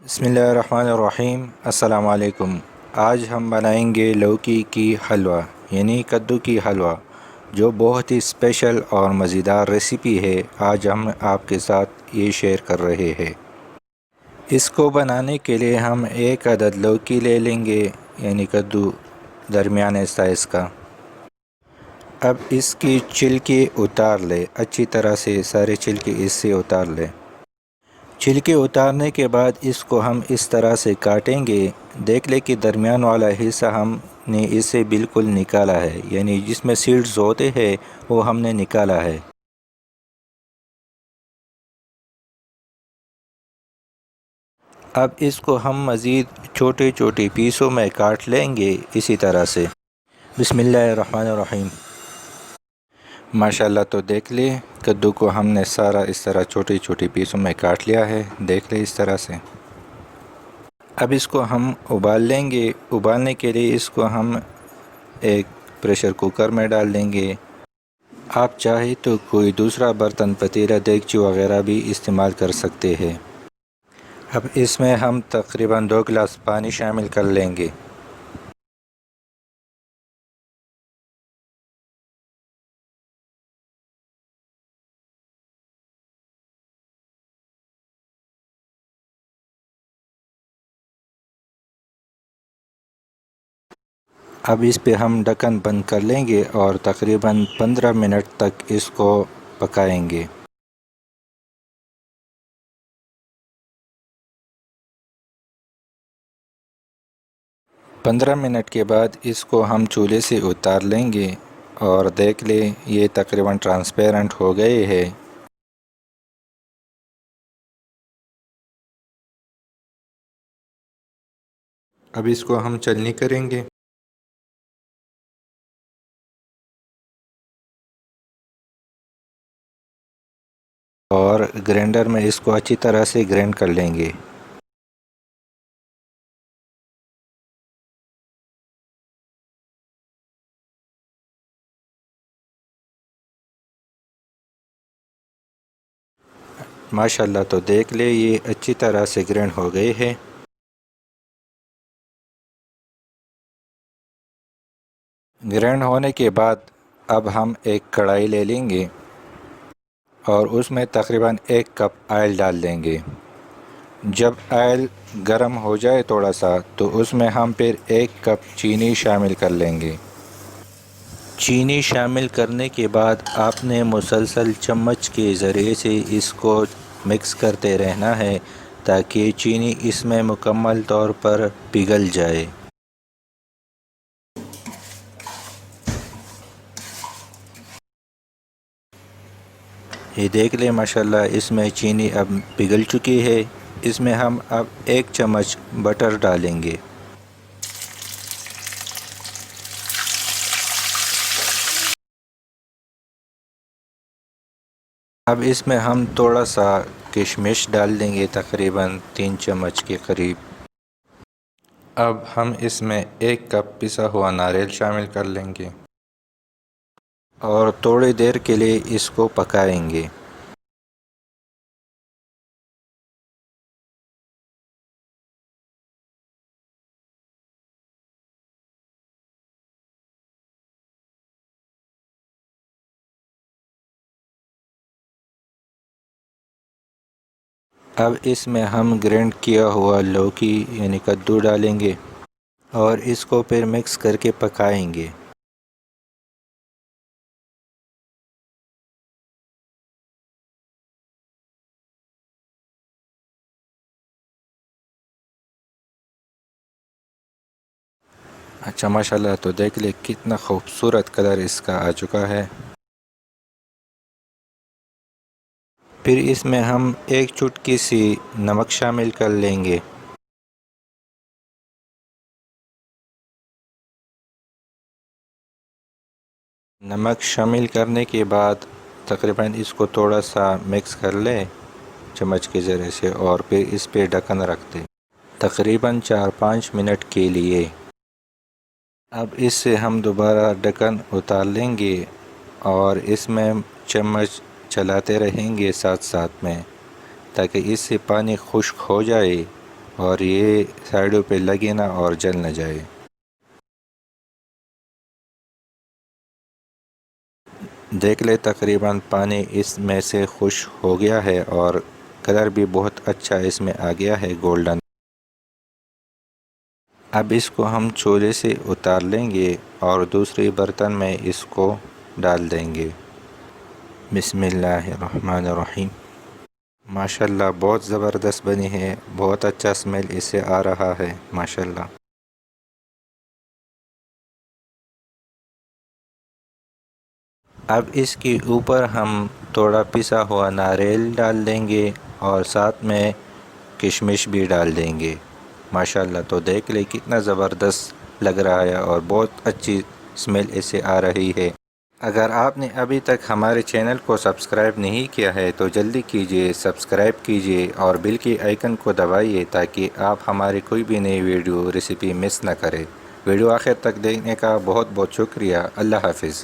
बिस्मिल्लाहिर्रहमानिर्रहीम। अस्सलाम वालेकुम। आज हम बनाएंगे लौकी की हलवा यानी कद्दू की हलवा, जो बहुत ही स्पेशल और मज़ेदार रेसिपी है। आज हम आपके साथ ये शेयर कर रहे हैं। इसको बनाने के लिए हम एक अदद लौकी ले लेंगे यानी कद्दू दरमियाने साइज़ का। अब इसकी छिलके उतार ले, अच्छी तरह से सारे छिलके इससे उतार ले। छिलके उतारने के बाद इसको हम इस तरह से काटेंगे। देख ले कि दरमियान वाला हिस्सा हमने इसे बिल्कुल निकाला है, यानी जिसमें सीड्स होते हैं वो हमने निकाला है। अब इसको हम मज़ीद छोटे छोटे पीसों में काट लेंगे इसी तरह से। बिस्मिल्लाहिर्रहमानिर्रहीम। माशाल्लाह, तो देख ले कद्दू को हमने सारा इस तरह छोटे छोटे पीसों में काट लिया है। देख ले इस तरह से। अब इसको हम उबाल लेंगे। उबालने के लिए इसको हम एक प्रेशर कुकर में डाल देंगे। आप चाहे तो कोई दूसरा बर्तन, पतीला, देगची वगैरह भी इस्तेमाल कर सकते हैं। अब इसमें हम तकरीबन 2 गिलास पानी शामिल कर लेंगे। अब इस पे हम ढक्कन बंद कर लेंगे और तकरीबन 15 मिनट तक इसको पकाएंगे। 15 मिनट के बाद इसको हम चूल्हे से उतार लेंगे और देख ले ये तकरीबन ट्रांसपेरेंट हो गए हैं। अब इसको हम चलनी करेंगे और ग्राइंडर में इसको अच्छी तरह से ग्राइंड कर लेंगे। माशाल्लाह, तो देख ले ये अच्छी तरह से ग्राइंड हो गए हैं। ग्राइंड होने के बाद अब हम एक कढ़ाई ले लेंगे और उसमें तकरीबन 1 कप ऑयल डाल देंगे। जब ऑयल गर्म हो जाए थोड़ा सा, तो उसमें हम फिर 1 कप चीनी शामिल कर लेंगे। चीनी शामिल करने के बाद आपने मुसलसल चम्मच के ज़रिए से इसको मिक्स करते रहना है ताकि चीनी इसमें मुकम्मल तौर पर पिघल जाए। ये देख ले माशाल्लाह, इसमें चीनी अब पिघल चुकी है। इसमें हम अब 1 चम्मच बटर डालेंगे। अब इसमें हम थोड़ा सा किशमिश डाल देंगे, तकरीबन 3 चम्मच के करीब। अब हम इसमें 1 कप पिसा हुआ नारियल शामिल कर लेंगे और थोड़ी देर के लिए इसको पकाएंगे। अब इसमें हम ग्राइंड किया हुआ लौकी यानी कद्दू डालेंगे और इसको फिर मिक्स करके पकाएंगे। अच्छा, माशाल्लाह, तो देख ले कितना खूबसूरत कलर इसका आ चुका है। फिर इसमें हम एक चुटकी सी नमक शामिल कर लेंगे। नमक शामिल करने के बाद तकरीबन इसको थोड़ा सा मिक्स कर लें चम्मच के ज़रिए से और फिर इस पे ढक्कन रख दें तकरीबन 4-5 मिनट के लिए। अब इससे हम दोबारा ढक्कन उतार लेंगे और इसमें चम्मच चलाते रहेंगे साथ साथ में, ताकि इससे पानी खुश्क हो जाए और ये साइडों पे लगे ना और जल ना जाए। देख ले तकरीबन पानी इसमें से खुश हो गया है और कलर भी बहुत अच्छा इसमें आ गया है गोल्डन। अब इसको हम चूल्हे से उतार लेंगे और दूसरे बर्तन में इसको डाल देंगे। बिस्मिल्लाहिर्रहमानिर्रहीम। माशाल्लाह बहुत ज़बरदस्त बनी है, बहुत अच्छा स्मेल इससे आ रहा है माशाल्लाह। अब इसके ऊपर हम थोड़ा पिसा हुआ नारियल डाल देंगे और साथ में किशमिश भी डाल देंगे माशाल्लाह। तो देख ले कितना ज़बरदस्त लग रहा है और बहुत अच्छी स्मेल इससे आ रही है। अगर आपने अभी तक हमारे चैनल को सब्सक्राइब नहीं किया है तो जल्दी कीजिए, सब्सक्राइब कीजिए और बेल के आइकन को दबाइए ताकि आप हमारी कोई भी नई वीडियो रेसिपी मिस ना करें। वीडियो आखिर तक देखने का बहुत बहुत शुक्रिया। अल्लाह हाफिज़।